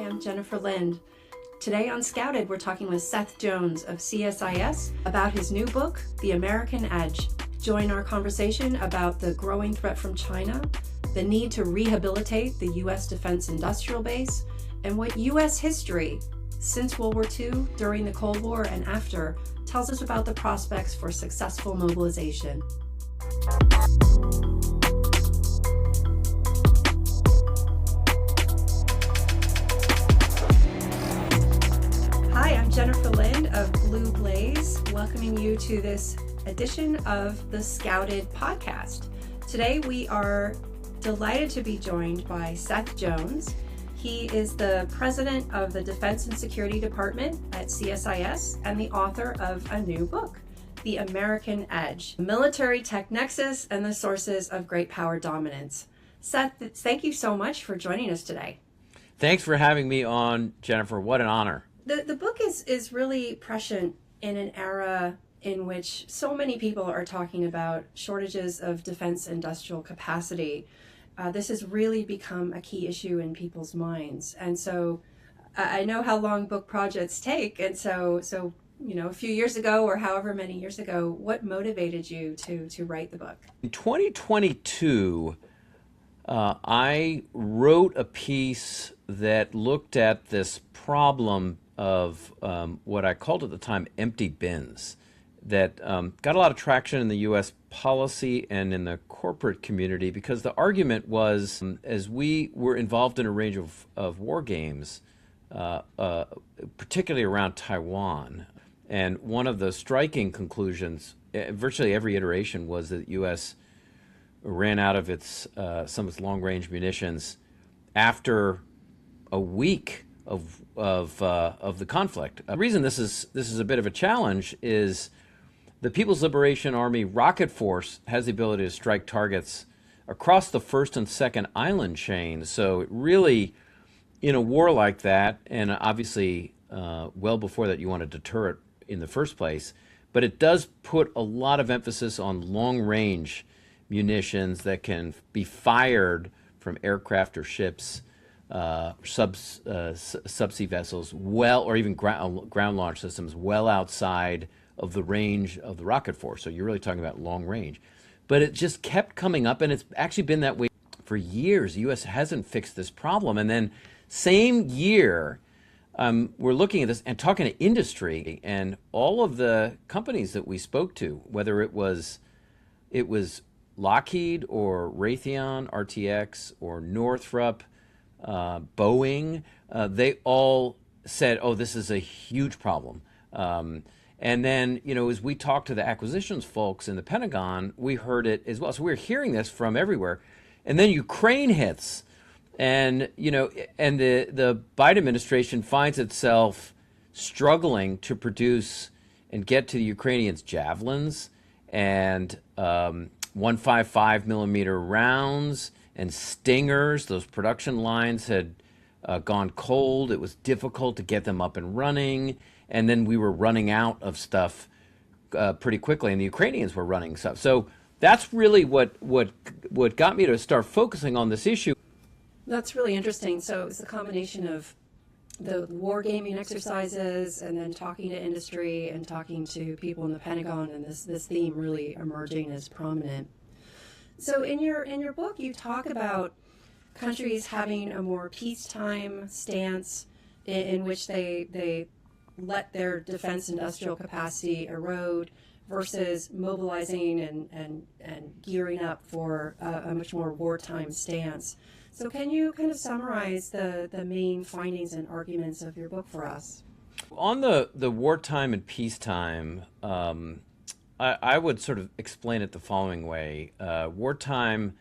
I'm Jennifer Lind. Today on Scouted, we're talking with Seth Jones of CSIS about his new book, The American Edge. Join our conversation about the growing threat from China, the need to rehabilitate the U.S. defense industrial base, and what U.S. history, since World War II, during the Cold War, and after, tells us about the prospects for successful mobilization. Hi, I'm Jennifer Lind of Blue Blaze, welcoming you to this edition of the Scouted podcast. Today we are delighted to be joined by Seth Jones. He is the president of the Defense and Security Department at CSIS and the author of a new book, The American Edge, Military Tech Nexus and the Sources of Great Power Dominance. Seth, thank you so much for joining us today. Thanks for having me on, Jennifer. What an honor. The book is really prescient in an era in which so many people are talking about shortages of defense industrial capacity. This has really become a key issue in people's minds. And so I know how long book projects take. And so a few years ago or however many years ago, what motivated you to write the book? In 2022, I wrote a piece that looked at this problem of what I called at the time empty bins that got a lot of traction in the U.S. policy and in the corporate community, because the argument was, as we were involved in a range of war games, particularly around Taiwan, and one of the striking conclusions, virtually every iteration, was that the U.S. ran out of some of its long-range munitions after a week of the conflict. The reason this is a bit of a challenge is the People's Liberation Army rocket force has the ability to strike targets across the first and second island chain. So it really, in a war like that, and obviously well before that you want to deter it in the first place, but it does put a lot of emphasis on long-range munitions that can be fired from aircraft or ships, subsea vessels, or even ground launch systems well outside of the range of the rocket force. So you're really talking about long range. But it just kept coming up, and it's actually been that way for years. The U.S. hasn't fixed this problem. And then same year, we're looking at this and talking to industry, and all of the companies that we spoke to, whether it was Lockheed or Raytheon, RTX, or Northrop, Boeing, they all said, oh, this is a huge problem. And then, as we talked to the acquisitions folks in the Pentagon, we heard it as well. So we're hearing this from everywhere. And then Ukraine hits, and, and the Biden administration finds itself struggling to produce and get to the Ukrainians javelins and 155 millimeter rounds and Stingers. Those production lines had gone cold. It was difficult to get them up and running. And then we were running out of stuff pretty quickly, and the Ukrainians were running stuff. So that's really what got me to start focusing on this issue. That's really interesting. So it's a combination of the wargaming exercises and then talking to industry and talking to people in the Pentagon, and this theme really emerging as prominent. So in your book, you talk about countries having a more peacetime stance in which they let their defense industrial capacity erode versus mobilizing and gearing up for a much more wartime stance. So can you kind of summarize the main findings and arguments of your book for us? On the wartime and peacetime, I would sort of explain it the following way. Wartime,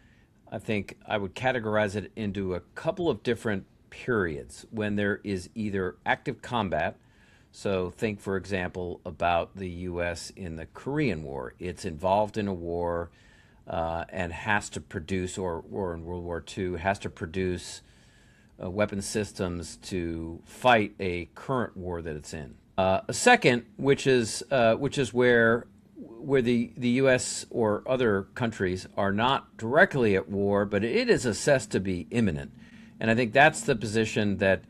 I think I would categorize it into a couple of different periods when there is either active combat. So think, for example, about the U.S. in the Korean War. It's involved in a war and has to produce, or in World War II, has to produce weapon systems to fight a current war that it's in. A second, which is where the U.S. or other countries are not directly at war, but it is assessed to be imminent. And I think that's the position that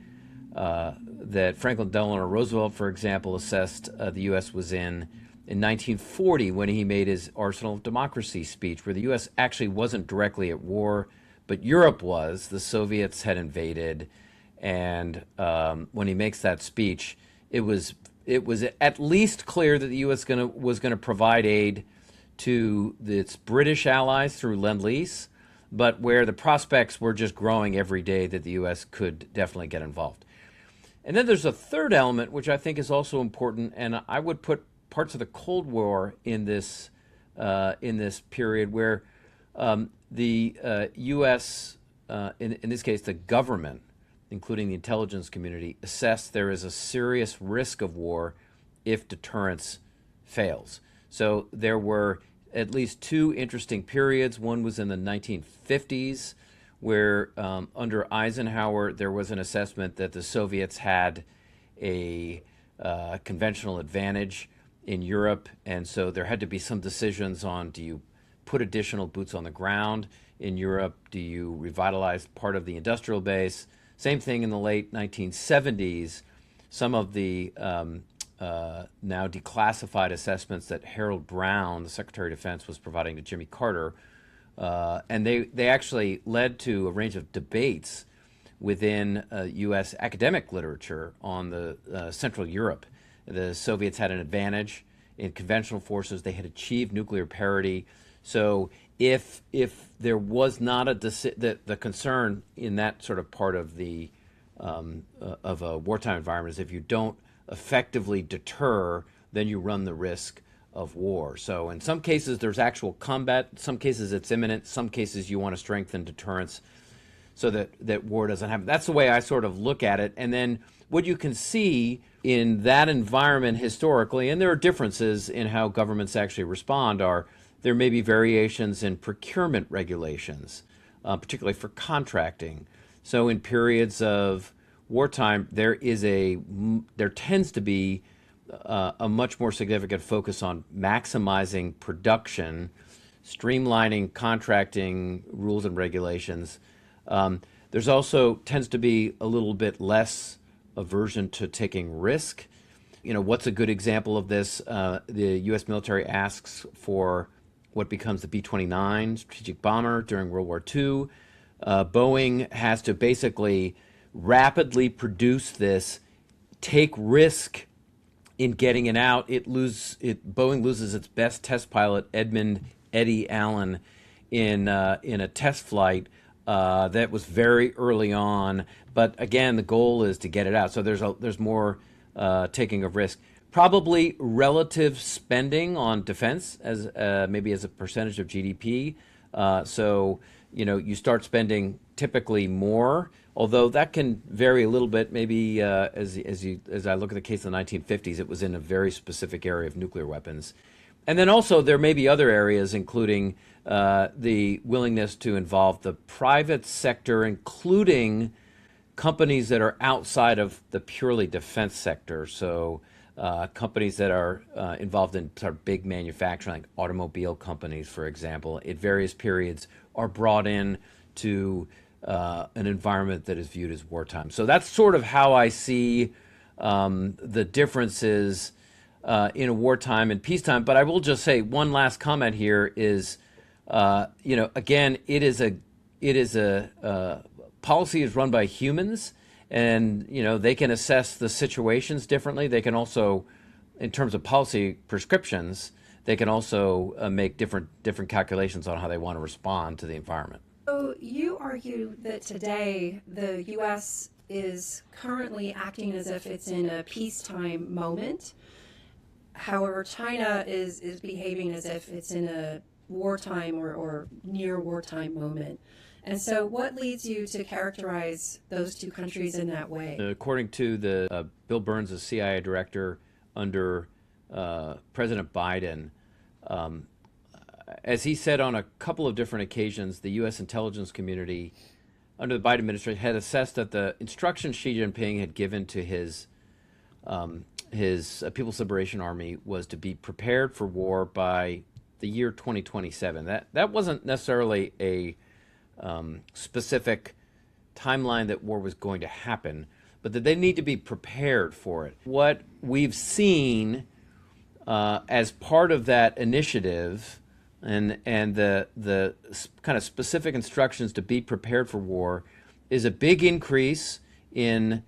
that Franklin Delano Roosevelt, for example, assessed the U.S. was in 1940 when he made his Arsenal of Democracy speech, where the U.S. actually wasn't directly at war, but Europe was. The Soviets had invaded, and when he makes that speech, it was at least clear that the U.S. was gonna provide aid to its British allies through Lend-Lease, but where the prospects were just growing every day that the U.S. could definitely get involved. And then there's a third element, which I think is also important, and I would put parts of the Cold War in this period where the U.S., in this case, the government, including the intelligence community, assessed there is a serious risk of war if deterrence fails. So there were at least two interesting periods. One was in the 1950s, where under Eisenhower there was an assessment that the Soviets had a conventional advantage in Europe, and so there had to be some decisions on, do you put additional boots on the ground in Europe? Do you revitalize part of the industrial base? Same thing in the late 1970s. Some of the now declassified assessments that Harold Brown, the Secretary of Defense, was providing to Jimmy Carter, and they actually led to a range of debates within U.S. academic literature on the Central Europe. The Soviets had an advantage in conventional forces. They had achieved nuclear parity. So if there was not the concern in that sort of part of the of a wartime environment is if you don't effectively deter, then you run the risk of war. So in some cases there's actual combat. In some cases it's imminent. In some cases you want to strengthen deterrence so that war doesn't happen. That's the way I sort of look at it. And then what you can see in that environment historically, and there are differences in how governments actually respond, there may be variations in procurement regulations, particularly for contracting. So in periods of wartime, there tends to be a much more significant focus on maximizing production, streamlining contracting rules and regulations. There's also tends to be a little bit less aversion to taking risk. You know, what's a good example of this? The U.S. military asks for what becomes the B-29 strategic bomber during World War II. Boeing has to basically rapidly produce this, take risk in getting it out. Boeing loses its best test pilot, Eddie Allen, in a test flight that was very early on. But again, the goal is to get it out. So there's more taking of risk. Probably relative spending on defense as maybe as a percentage of GDP. So you start spending typically more, although that can vary a little bit. Maybe as I look at the case of the 1950s, it was in a very specific area of nuclear weapons. And then also there may be other areas, including the willingness to involve the private sector, including companies that are outside of the purely defense sector. So companies that are involved in sort of big manufacturing, like automobile companies, for example, at various periods are brought in to an environment that is viewed as wartime. So that's sort of how I see the differences in a wartime and peacetime. But I will just say one last comment here is, again, it is a policy is run by humans, and they can assess the situations differently. They can also, in terms of policy prescriptions, they can also make different calculations on how they want to respond to the environment. So you argue that today the U.S. is currently acting as if it's in a peacetime moment. However, China is behaving as if it's in a wartime or near wartime moment. And so what leads you to characterize those two countries in that way? According to the Bill Burns, the CIA director under President Biden, as he said on a couple of different occasions, the U.S. intelligence community under the Biden administration had assessed that the instructions Xi Jinping had given to his People's Liberation Army was to be prepared for war by the year 2027. That wasn't necessarily a specific timeline that war was going to happen, but that they need to be prepared for it. What we've seen as part of that initiative and the kind of specific instructions to be prepared for war is a big increase in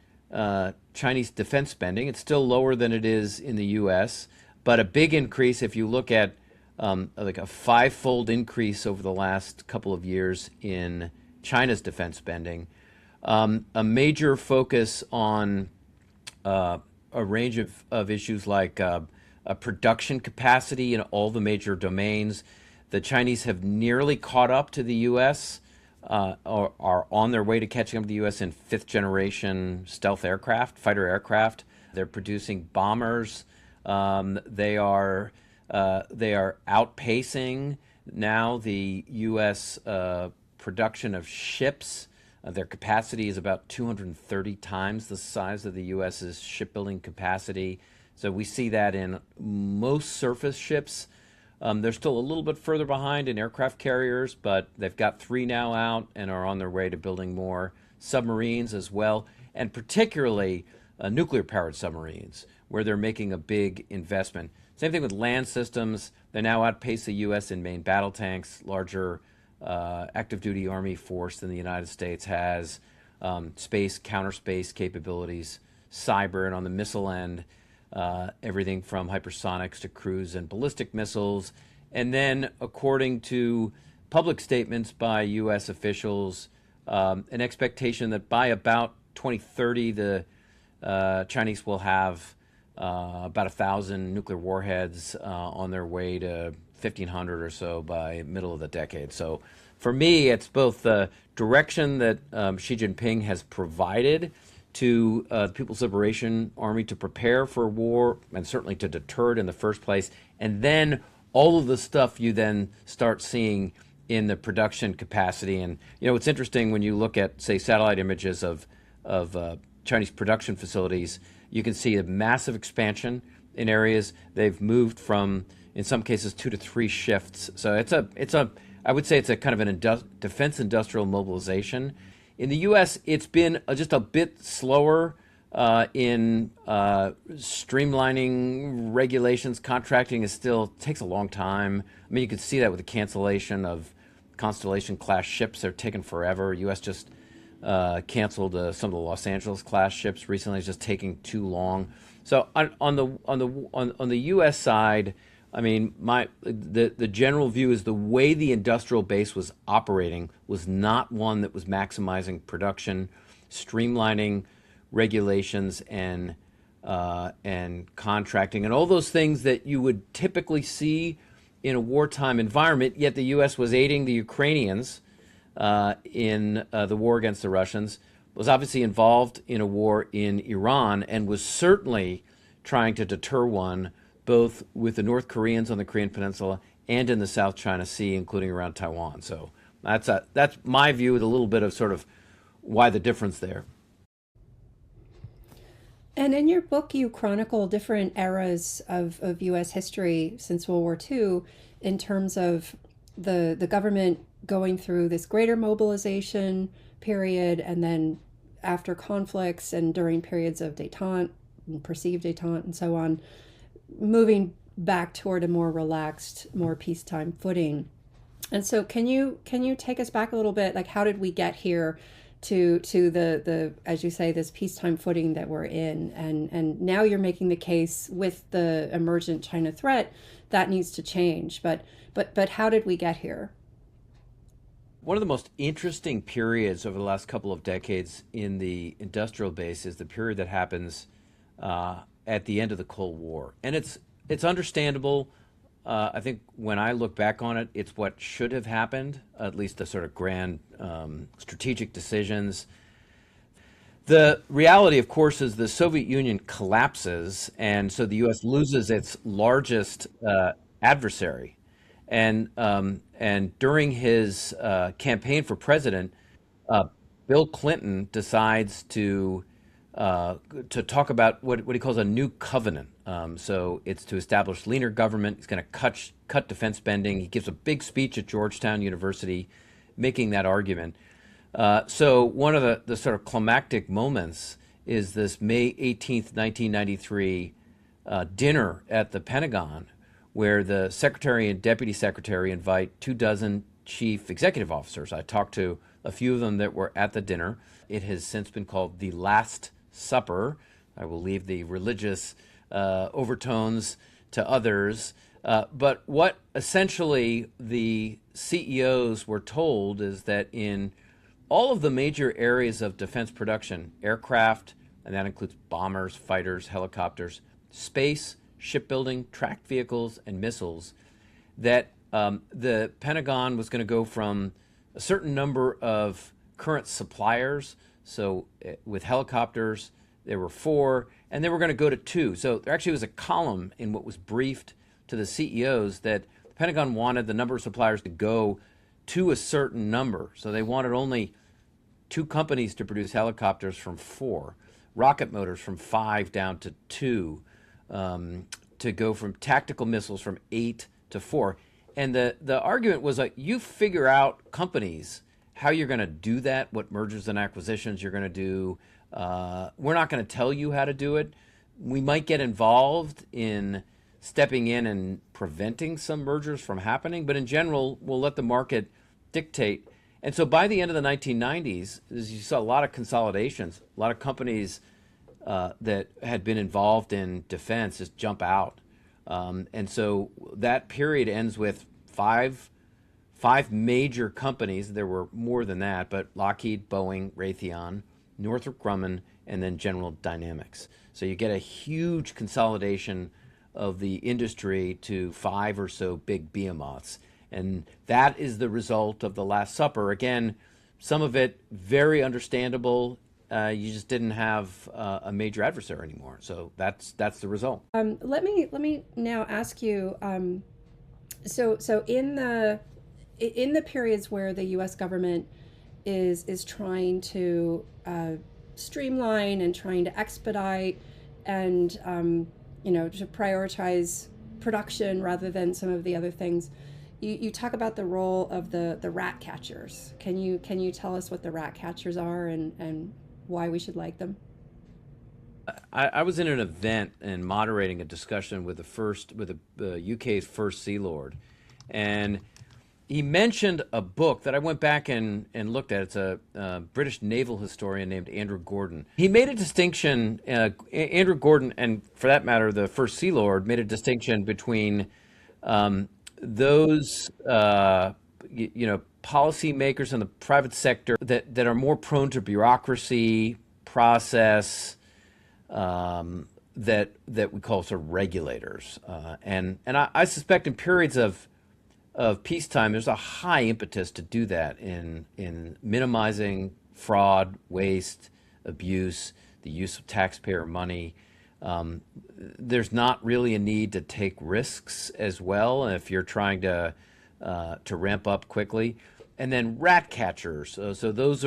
Chinese defense spending. It's still lower than it is in the U.S., but a big increase if you look at like a five-fold increase over the last couple of years in China's defense spending. A major focus on a range of issues like a production capacity in all the major domains. The Chinese have nearly caught up to the U.S., or are on their way to catching up to the U.S. in fifth-generation stealth aircraft, fighter aircraft. They're producing bombers. They are outpacing now the U.S. Production of ships. Their capacity is about 230 times the size of the U.S.'s shipbuilding capacity. So we see that in most surface ships. They're still a little bit further behind in aircraft carriers, but they've got 3 now out and are on their way to building more submarines as well, and particularly nuclear-powered submarines, where they're making a big investment. Same thing with land systems. They now outpace the U.S. in main battle tanks, larger active duty Army force than the United States has, space, counter-space capabilities, cyber, and on the missile end, everything from hypersonics to cruise and ballistic missiles. And then, according to public statements by U.S. officials, an expectation that by about 2030, the Chinese will have about 1,000 nuclear warheads on their way to 1,500 or so by middle of the decade. So for me, it's both the direction that Xi Jinping has provided to the People's Liberation Army to prepare for war and certainly to deter it in the first place, and then all of the stuff you then start seeing in the production capacity. And it's interesting when you look at, say, satellite images of Chinese production facilities. You can see a massive expansion in areas. They've moved from, in some cases, 2 to 3 shifts. So I would say it's a kind of an defense industrial mobilization. In the U.S., it's been just a bit slower in streamlining regulations. Contracting takes a long time. I mean, you could see that with the cancellation of Constellation-class ships. They're taking forever. U.S. just canceled some of the Los Angeles-class ships recently. It's just taking too long. So on the U.S. side, I mean, the general view is the way the industrial base was operating was not one that was maximizing production, streamlining regulations and contracting, and all those things that you would typically see in a wartime environment. Yet the U.S. was aiding the Ukrainians in the war against the Russians, was obviously involved in a war in Iran, and was certainly trying to deter one, both with the North Koreans on the Korean Peninsula and in the South China Sea, including around Taiwan. So that's my view with a little bit of sort of why the difference there. And in your book, you chronicle different eras of U.S. history since World War II in terms of the government going through this greater mobilization period, and then after conflicts and during periods of détente, perceived détente, and so on, moving back toward a more relaxed, more peacetime footing. And so can you take us back a little bit? Like, how did we get here to the as you say, this peacetime footing that we're in? And now you're making the case with the emergent China threat that needs to change. But how did we get here? One of the most interesting periods over the last couple of decades in the industrial base is the period that happens at the end of the Cold War. And it's understandable. I think when I look back on it, it's what should have happened, at least the sort of grand strategic decisions. The reality, of course, is the Soviet Union collapses, and so the U.S. loses its largest adversary. And during his campaign for president, Bill Clinton decides to talk about what he calls a new covenant. So it's to establish leaner government. He's going to cut defense spending. He gives a big speech at Georgetown University making that argument. So one of the sort of climactic moments is this May 18th, 1993 dinner at the Pentagon, where the secretary and deputy secretary invite 24 chief executive officers. I talked to a few of them that were at the dinner. It has since been called the Last Supper. I will leave the religious overtones to others. But what essentially the CEOs were told is that in all of the major areas of defense production, aircraft, and that includes bombers, fighters, helicopters, space, shipbuilding, tracked vehicles, and missiles, that the Pentagon was going to go from a certain number of current suppliers. So with helicopters, there were 4, and they were going to go to 2. So there actually was a column in what was briefed to the CEOs that the Pentagon wanted the number of suppliers to go to a certain number. So they wanted only 2 companies to produce helicopters from 4, rocket motors from 5 down to 2, to go from tactical missiles from 8 to 4. And the argument was like, you figure out companies, how you're going to do that, what mergers and acquisitions you're going to do. We're not going to tell you how to do it. We might get involved in stepping in and preventing some mergers from happening, but in general, we'll let the market dictate. And so by the end of the 1990s, as you saw a lot of consolidations, a lot of companies that had been involved in defense just jump out. And so that period ends with five major companies. There were more than that, but Lockheed, Boeing, Raytheon, Northrop Grumman, and then General Dynamics. So you get a huge consolidation of the industry to 5 or so big behemoths. And that is the result of the Last Supper. Again, some of it very understandable. You just didn't have a major adversary anymore. So that's the result. Let me now ask you. So in the periods where the U.S. government is trying to streamline and trying to expedite and to prioritize production rather than some of the other things, you talk about the role of the rat catchers. Can you tell us what the rat catchers are and why we should like them? I was in an event and moderating a discussion with the UK's first Sea Lord, and he mentioned a book that I went back and looked at. It's a British naval historian named Andrew Gordon. He made a distinction, Andrew Gordon, and for that matter, the first Sea Lord, made a distinction between those policymakers in the private sector that are more prone to bureaucracy, process, that we call sort of regulators, and I suspect in periods of peacetime, there's a high impetus to do that in minimizing fraud, waste, abuse, the use of taxpayer money. There's not really a need to take risks as well if you're trying to ramp up quickly. And then rat catchers. So those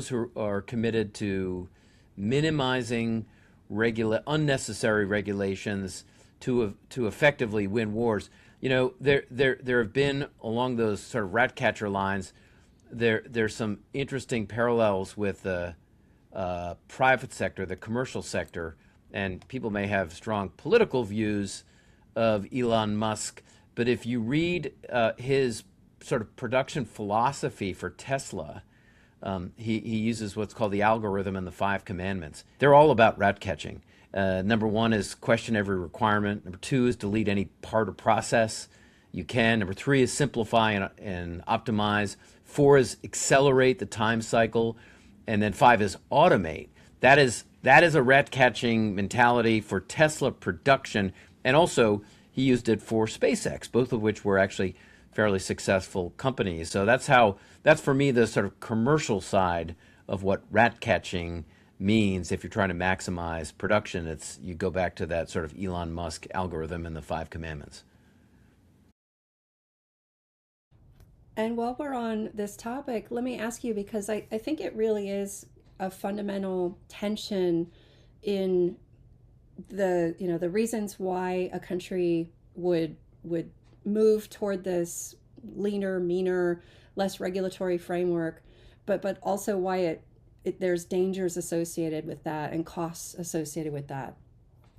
who are committed to minimizing unnecessary regulations to effectively win wars. There have been, along those sort of rat catcher lines, there's some interesting parallels with the private sector, the commercial sector, and people may have strong political views of Elon Musk, but if you read his sort of production philosophy for Tesla, he uses what's called the algorithm and the 5 commandments. They're all about rat catching. Number 1 is question every requirement. Number 2 is delete any part or process you can. Number 3 is simplify and optimize. 4 is accelerate the time cycle. And then 5 is automate. That is a rat catching mentality for Tesla production. And also he used it for SpaceX, both of which were actually fairly successful companies. So that's for me the sort of commercial side of what rat catching means. If you're trying to maximize production, you go back to that sort of Elon Musk algorithm and the 5 commandments. And while we're on this topic, let me ask you, because I think it really is a fundamental tension in the reasons why a country would move toward this leaner, meaner, less regulatory framework, but also why it there's dangers associated with that and costs associated with that.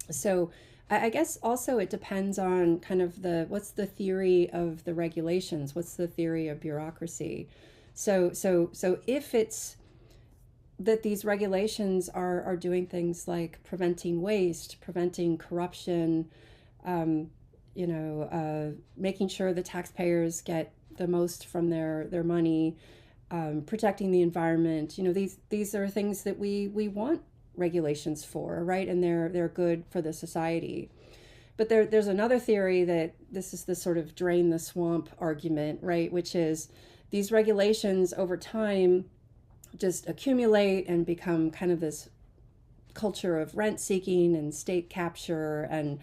So I guess also it depends on kind of what's the theory of the regulations, what's the theory of bureaucracy. So if it's that these regulations are doing things like preventing waste, preventing corruption, um, making sure the taxpayers get the most from their money, protecting the environment. These are things that we want regulations for, right? And they're good for the society. But there's another theory that this is the sort of drain the swamp argument, right? Which is these regulations over time just accumulate and become kind of this culture of rent seeking and state capture, and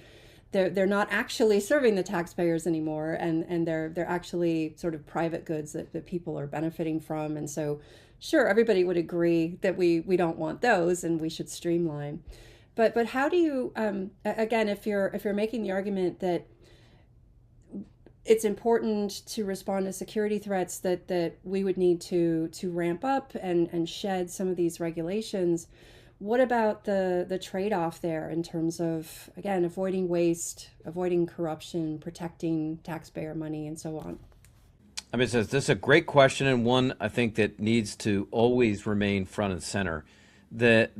they're not actually serving the taxpayers anymore, and they're actually sort of private goods that people are benefiting from. And so sure, everybody would agree that we don't want those and we should streamline. But how do you again, if you're making the argument that it's important to respond to security threats, that we would need to ramp up and shed some of these regulations, what about the trade-off there in terms of, again, avoiding waste, avoiding corruption, protecting taxpayer money, and so on? I mean, this is a great question, and one I think that needs to always remain front and center. The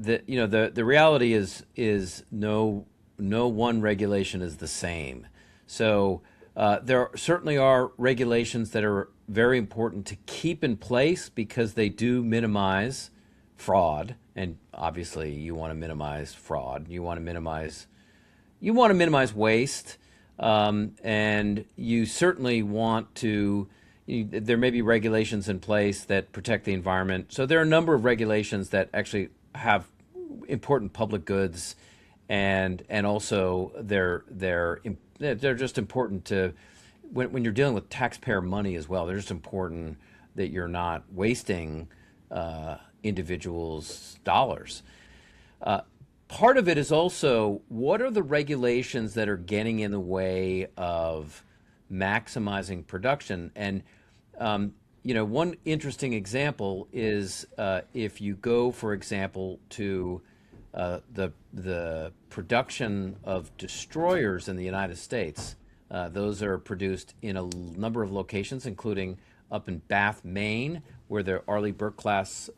reality is no one regulation is the same. So there certainly are regulations that are very important to keep in place because they do minimize fraud, and obviously you want to minimize fraud. You want to minimize waste, and you certainly want to. There may be regulations in place that protect the environment. So there are a number of regulations that actually have important public goods, and also they're just important to when you're dealing with taxpayer money as well. They're just important that you're not wasting individuals' dollars. Part of it is also, what are the regulations that are getting in the way of maximizing production? And one interesting example is if you go, for example, to the production of destroyers in the United States. Those are produced in a number of locations, including up in Bath, Maine, where the Arleigh Burke-class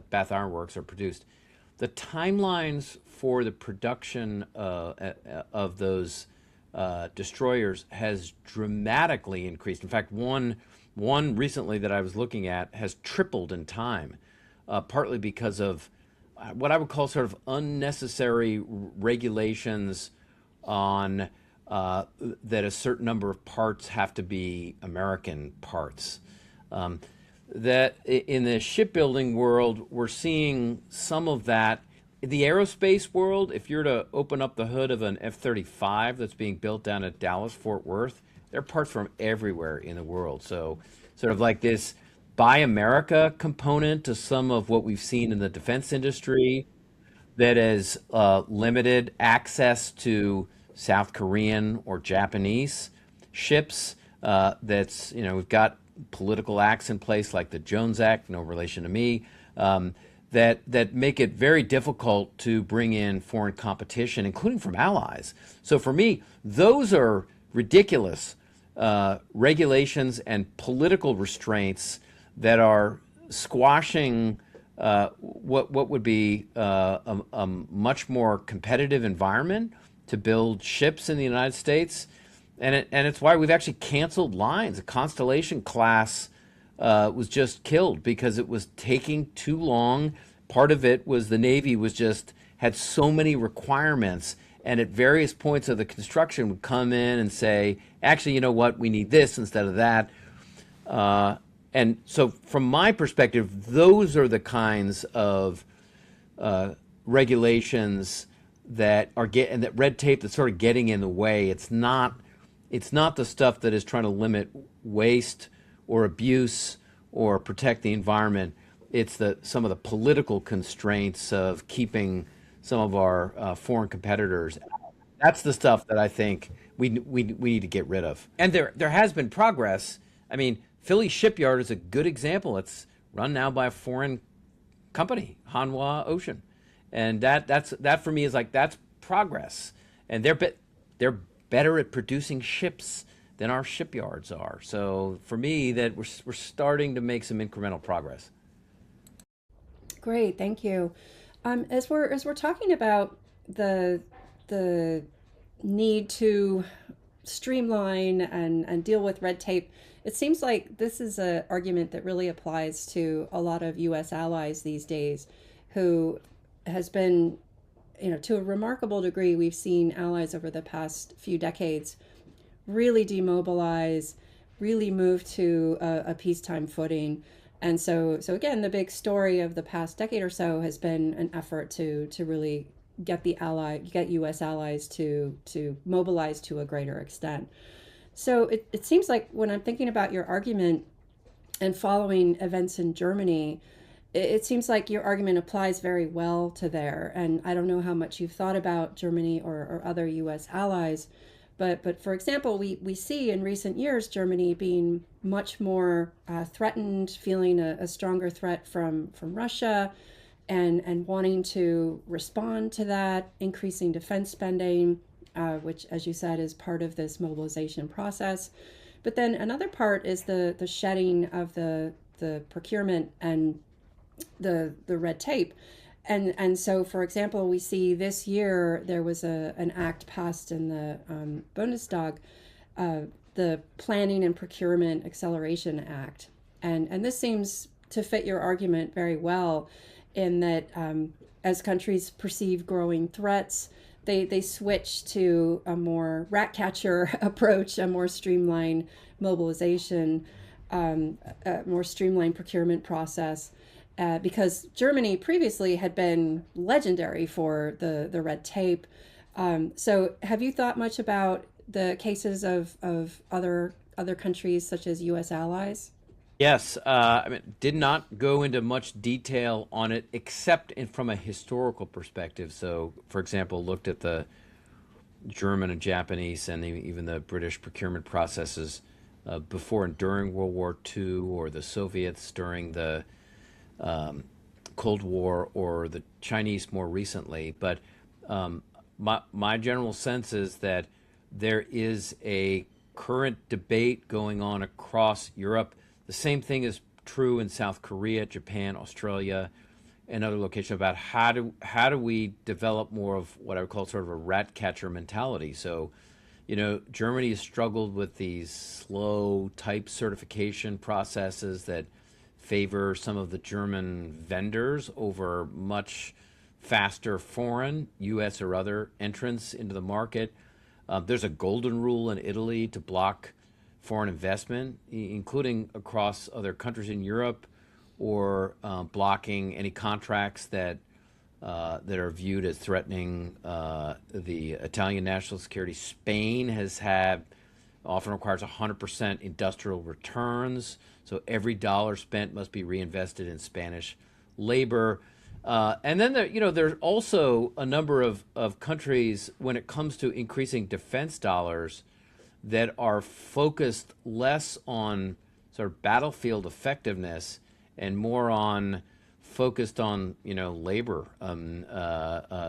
Bath Iron Works are produced. The timelines for the production of those destroyers has dramatically increased. In fact, one recently that I was looking at has tripled in time, partly because of what I would call sort of unnecessary regulations on that a certain number of parts have to be American parts. That in the shipbuilding world, we're seeing some of that. In the aerospace world, if you're to open up the hood of an F-35 that's being built down at Dallas, Fort Worth, there are parts from everywhere in the world. So sort of like this Buy America component to some of what we've seen in the defense industry that has limited access to South Korean or Japanese ships. We've got political acts in place like the Jones Act, no relation to me, that make it very difficult to bring in foreign competition, including from allies. So for me, those are ridiculous regulations and political restraints that are squashing what would be a much more competitive environment to build ships in the United States. And it's why we've actually canceled lines. A Constellation class was just killed because it was taking too long. Part of it was the Navy had so many requirements, and at various points of the construction would come in and say, actually, you know what, we need this instead of that. And so from my perspective, those are the kinds of regulations that and that red tape that's sort of getting in the way. It's not the stuff that is trying to limit waste or abuse or protect the environment. It's some of the political constraints of keeping some of our foreign competitors. That's the stuff that I think we need to get rid of. And there has been progress. I mean, Philly Shipyard is a good example. It's run now by a foreign company, Hanwha Ocean, and that for me is like that's progress, and they're better at producing ships than our shipyards are. So for me, that we're starting to make some incremental progress. Great, thank you. As we're talking about the the need to streamline and deal with red tape, it seems like this is an argument that really applies to a lot of U.S. allies these days, who has been, to a remarkable degree, we've seen allies over the past few decades really demobilize, really move to a peacetime footing. And so again, the big story of the past decade or so has been an effort to really get U.S. allies to mobilize to a greater extent. So it seems like when I'm thinking about your argument and following events in Germany, it seems like your argument applies very well to there. And I don't know how much you've thought about Germany or other U.S. allies, but for example, we see in recent years Germany being much more threatened, feeling a stronger threat from Russia, and wanting to respond to that, increasing defense spending, which, as you said, is part of this mobilization process. But then another part is the shedding of the procurement and the red tape. And so, for example, we see this year there was an act passed in the Bundestag, the Planning and Procurement Acceleration Act. And this seems to fit your argument very well, in that as countries perceive growing threats, they switch to a more rat catcher approach, a more streamlined mobilization, a more streamlined procurement process. Because Germany previously had been legendary for the red tape. So have you thought much about the cases of other countries such as U.S. allies? Yes, I mean, did not go into much detail on it except from a historical perspective. So, for example, looked at the German and Japanese and even the British procurement processes before and during World War II, or the Soviets during the Cold War, or the Chinese more recently. But my general sense is that there is a current debate going on across Europe. The same thing is true in South Korea, Japan, Australia, and other locations, about how do we develop more of what I would call sort of a rat catcher mentality. So, Germany has struggled with these slow type certification processes that favor some of the German vendors over much faster foreign, U.S. or other entrants into the market. There's a golden rule in Italy to block foreign investment, including across other countries in Europe, or blocking any contracts that are viewed as threatening the Italian national security. Spain often requires 100% industrial returns, so every dollar spent must be reinvested in Spanish labor. And then there's also a number of countries, when it comes to increasing defense dollars, that are focused less on sort of battlefield effectiveness and more focused on labor,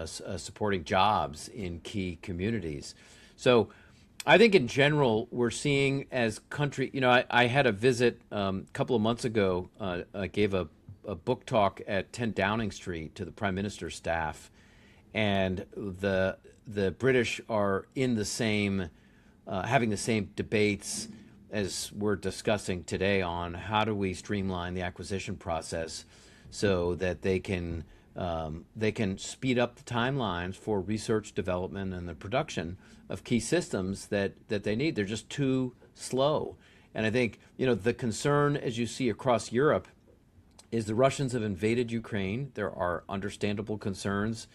supporting jobs in key communities. So I think in general we're seeing as country. I had a visit a couple of months ago. I gave a book talk at 10 Downing Street to the Prime Minister's staff, and the British are in the same. Having the same debates as we're discussing today on how do we streamline the acquisition process so that they can speed up the timelines for research, development, and the production of key systems that they need. They're just too slow. And I think the concern, as you see across Europe, is the Russians have invaded Ukraine. There are understandable concerns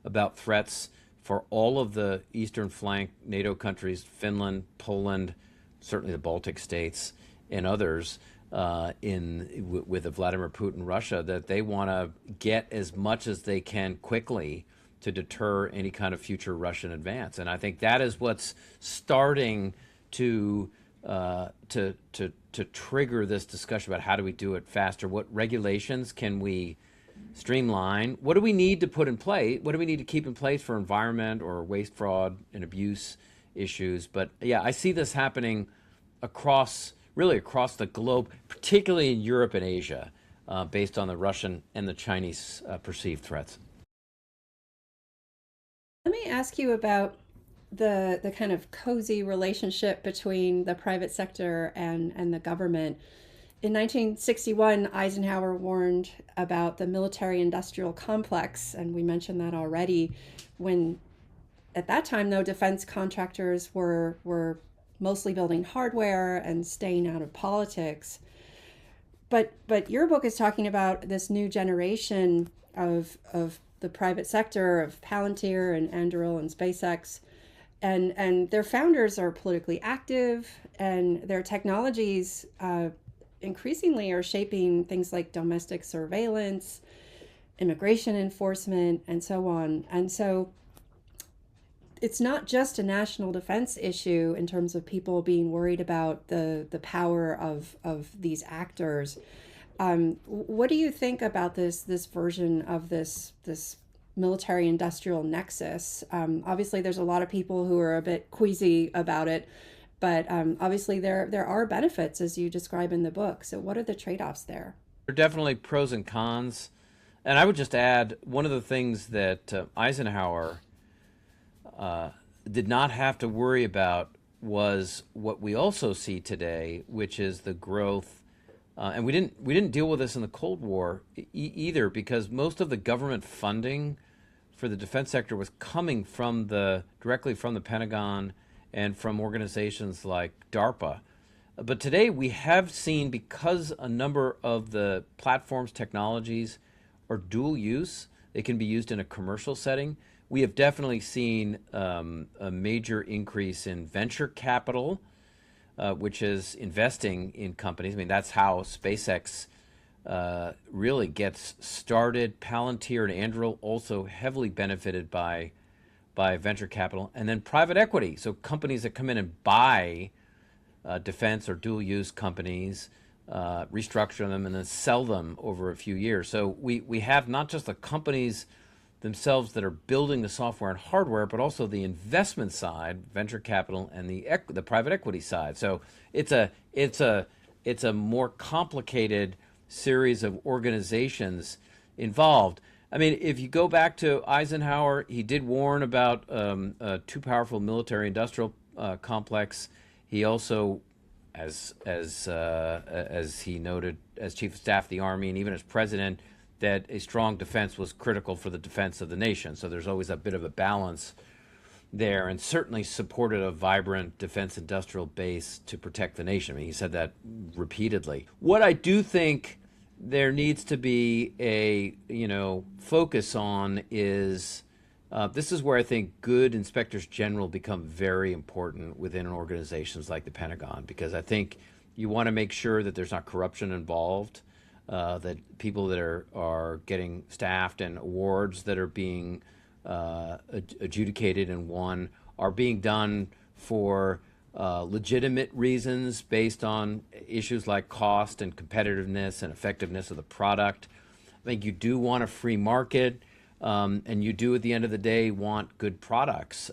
about threats for all of the eastern flank NATO countries, Finland, Poland, certainly the Baltic states, and others with the Vladimir Putin Russia, that they want to get as much as they can quickly to deter any kind of future Russian advance. And I think that is what's starting to trigger this discussion about how do we do it faster. What regulations can we streamline. What do we need to put in place? What do we need to keep in place for environment or waste, fraud, and abuse issues? But yeah, I see this happening really across the globe, particularly in Europe and Asia, based on the Russian and the Chinese perceived threats. Let me ask you about the kind of cozy relationship between the private sector and the government. In 1961, Eisenhower warned about the military industrial complex, and we mentioned that already. When at that time, though, defense contractors were mostly building hardware and staying out of politics. But your book is talking about this new generation of the private sector, of Palantir and Anduril and SpaceX, and their founders are politically active, and their technologies increasingly are shaping things like domestic surveillance, immigration enforcement, and so on. And so it's not just a national defense issue in terms of people being worried about the power of these actors. What do you think about this version of this military industrial nexus? Obviously, there's a lot of people who are a bit queasy about it, but obviously there are benefits, as you describe in the book. So what are the trade-offs there? There are definitely pros and cons. And I would just add, one of the things that Eisenhower did not have to worry about was what we also see today, which is the growth. And we didn't deal with this in the Cold War either, because most of the government funding for the defense sector was coming directly from the Pentagon and from organizations like DARPA. But today we have seen, because a number of the platforms, technologies are dual use, they can be used in a commercial setting. We have definitely seen a major increase in venture capital, which is investing in companies. I mean, that's how SpaceX really gets started. Palantir and Anduril also heavily benefited by venture capital. And then private equity, so companies that come in and buy defense or dual-use companies, restructure them, and then sell them over a few years. So we have not just the companies themselves that are building the software and hardware, but also the investment side, venture capital, and the private equity side. So it's a more complicated series of organizations involved. I mean, if you go back to Eisenhower, he did warn about a too powerful military-industrial complex. He also, as he noted, as Chief of Staff of the Army and even as President, that a strong defense was critical for the defense of the nation. So there's always a bit of a balance there, and certainly supported a vibrant defense industrial base to protect the nation. I mean, he said that repeatedly. What I do think there needs to be a focus on is this is where I think good inspectors general become very important within organizations like the Pentagon, because I think you want to make sure that there's not corruption involved. That people that are getting staffed and awards that are being adjudicated and won are being done for legitimate reasons based on issues like cost and competitiveness and effectiveness of the product. I think you do want a free market, and you do at the end of the day want good products.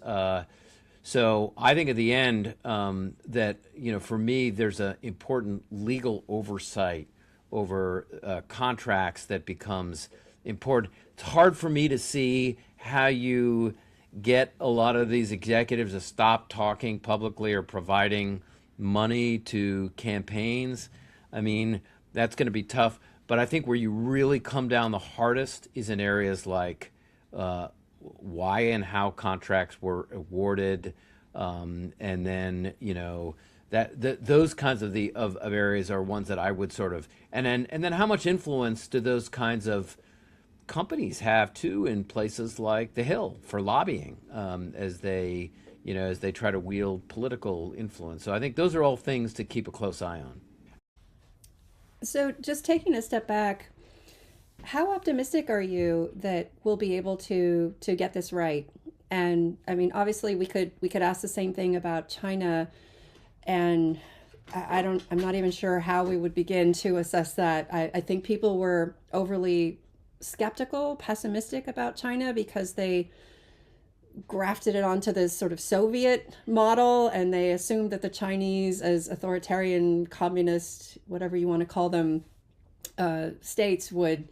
So I think at the end that, for me, there's an important legal oversight over contracts that becomes important. It's hard for me to see how you get a lot of these executives to stop talking publicly or providing money to campaigns. I mean, that's going to be tough. But I think where you really come down the hardest is in areas like why and how contracts were awarded, and then, those kinds of areas are ones that I would sort of, and then how much influence do those kinds of companies have too in places like the Hill for lobbying, as they try to wield political influence. So I think those are all things to keep a close eye on. So just taking a step back, how optimistic are you that we'll be able to get this right? And I mean, obviously we could ask the same thing about China, and I'm not even sure how we would begin to assess that. I think people were overly skeptical, pessimistic about China because they grafted it onto this sort of Soviet model, and they assumed that the Chinese, as authoritarian, communist, whatever you want to call them, states would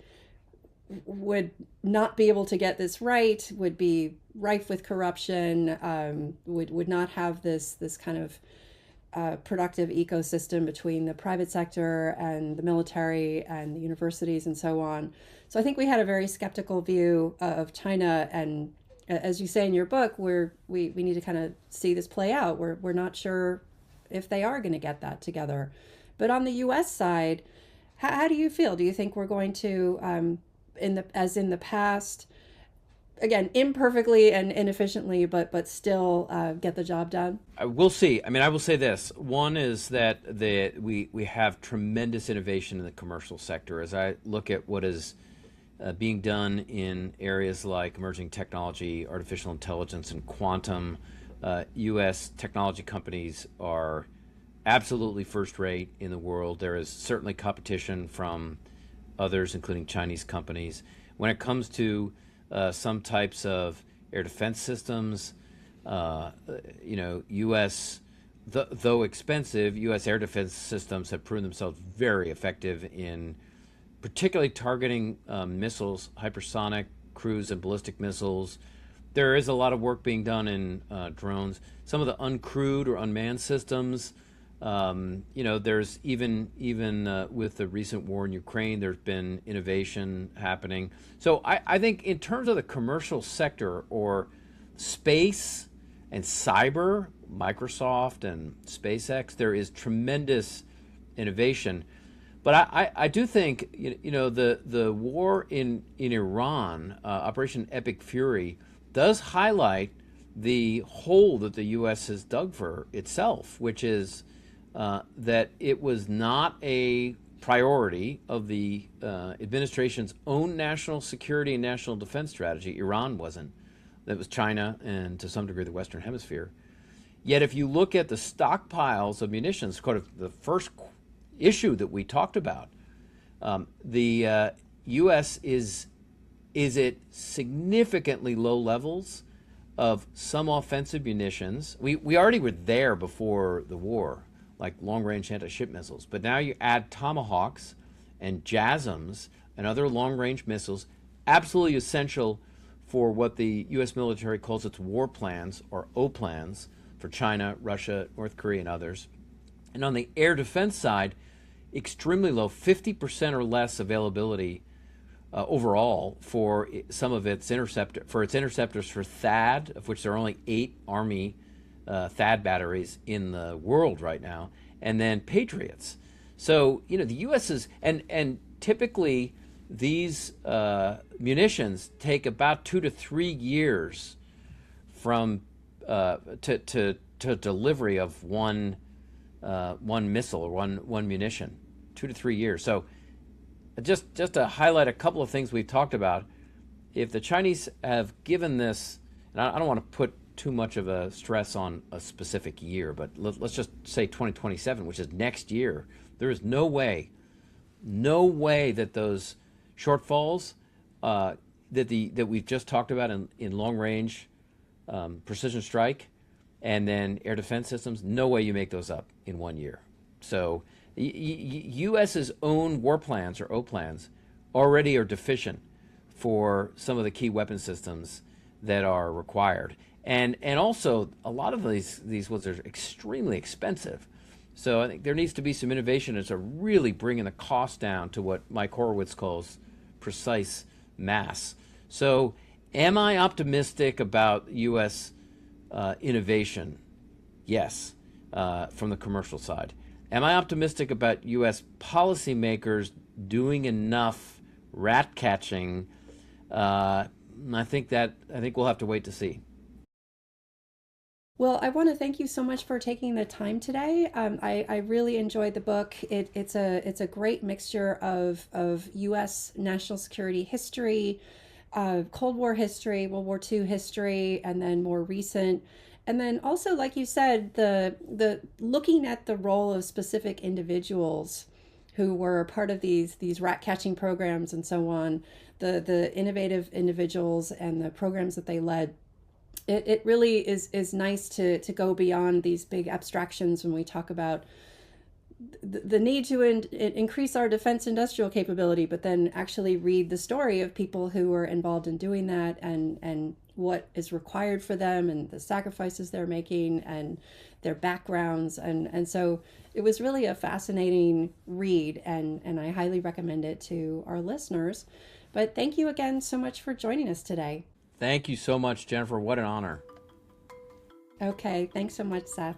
not be able to get this right, would be rife with corruption, would not have this kind of productive ecosystem between the private sector and the military and the universities and so on. So I think we had a very skeptical view of China, and as you say in your book, we need to kind of see this play out. We're not sure if they are going to get that together. But on the U.S. side, how do you feel? Do you think we're going to, as in the past, again, imperfectly and inefficiently, but still get the job done? We'll see. I mean, I will say this. One is that we have tremendous innovation in the commercial sector. As I look at what is being done in areas like emerging technology, artificial intelligence, and quantum, U.S. technology companies are absolutely first rate in the world. There is certainly competition from others, including Chinese companies. When it comes to some types of air defense systems, U.S., though expensive, U.S. air defense systems have proven themselves very effective in particularly targeting missiles, hypersonic, cruise, and ballistic missiles. There is a lot of work being done in drones. Some of the uncrewed or unmanned systems, there's even with the recent war in Ukraine, there's been innovation happening. So I think in terms of the commercial sector or space and cyber, Microsoft and SpaceX, there is tremendous innovation. But I do think the war in Iran, Operation Epic Fury, does highlight the hole that the U.S. has dug for itself, which is that it was not a priority of the administration's own national security and national defense strategy. Iran wasn't. That was China and to some degree the Western Hemisphere. Yet if you look at the stockpiles of munitions, kind of the first issue that we talked about, the U.S. is at significantly low levels of some offensive munitions. We already were there before the war, like long-range anti-ship missiles. But now you add Tomahawks and JASSMs and other long-range missiles, absolutely essential for what the U.S. military calls its war plans, or O plans, for China, Russia, North Korea, and others. And on the air defense side, extremely low, 50% or less availability overall for some of its interceptors for THAAD, of which there are only 8 Army THAAD batteries in the world right now, and then Patriots. So the U.S. is, and typically these munitions take about 2 to 3 years from to delivery of one missile or one munition, 2 to 3 years. So just to highlight a couple of things we've talked about, if the Chinese have given this, and I don't want to put too much of a stress on a specific year, but let's just say 2027, which is next year, there is no way that those shortfalls that we've just talked about in long range precision strike and then air defense systems, no way you make those up in 1 year. So U.S.'s own war plans, or O plans, already are deficient for some of the key weapon systems that are required. And also, a lot of these ones are extremely expensive. So I think there needs to be some innovation to really bringing the cost down to what Mike Horowitz calls precise mass. So am I optimistic about U.S. Innovation? Yes, from the commercial side. Am I optimistic about U.S. policymakers doing enough rat catching? I think we'll have to wait to see. Well, I want to thank you so much for taking the time today. I really enjoyed the book. It's a great mixture of U.S. national security history, Cold War history, World War II history, and then more recent. And then also, like you said, the looking at the role of specific individuals who were part of these rat catching programs and so on, the innovative individuals and the programs that they led. It really is nice to go beyond these big abstractions when we talk about the need to increase our defense industrial capability, but then actually read the story of people who were involved in doing that, and what is required for them, and the sacrifices they're making, and their backgrounds. And so it was really a fascinating read, and I highly recommend it to our listeners. But thank you again so much for joining us today. Thank you so much, Jennifer. What an honor. Okay, thanks so much, Seth.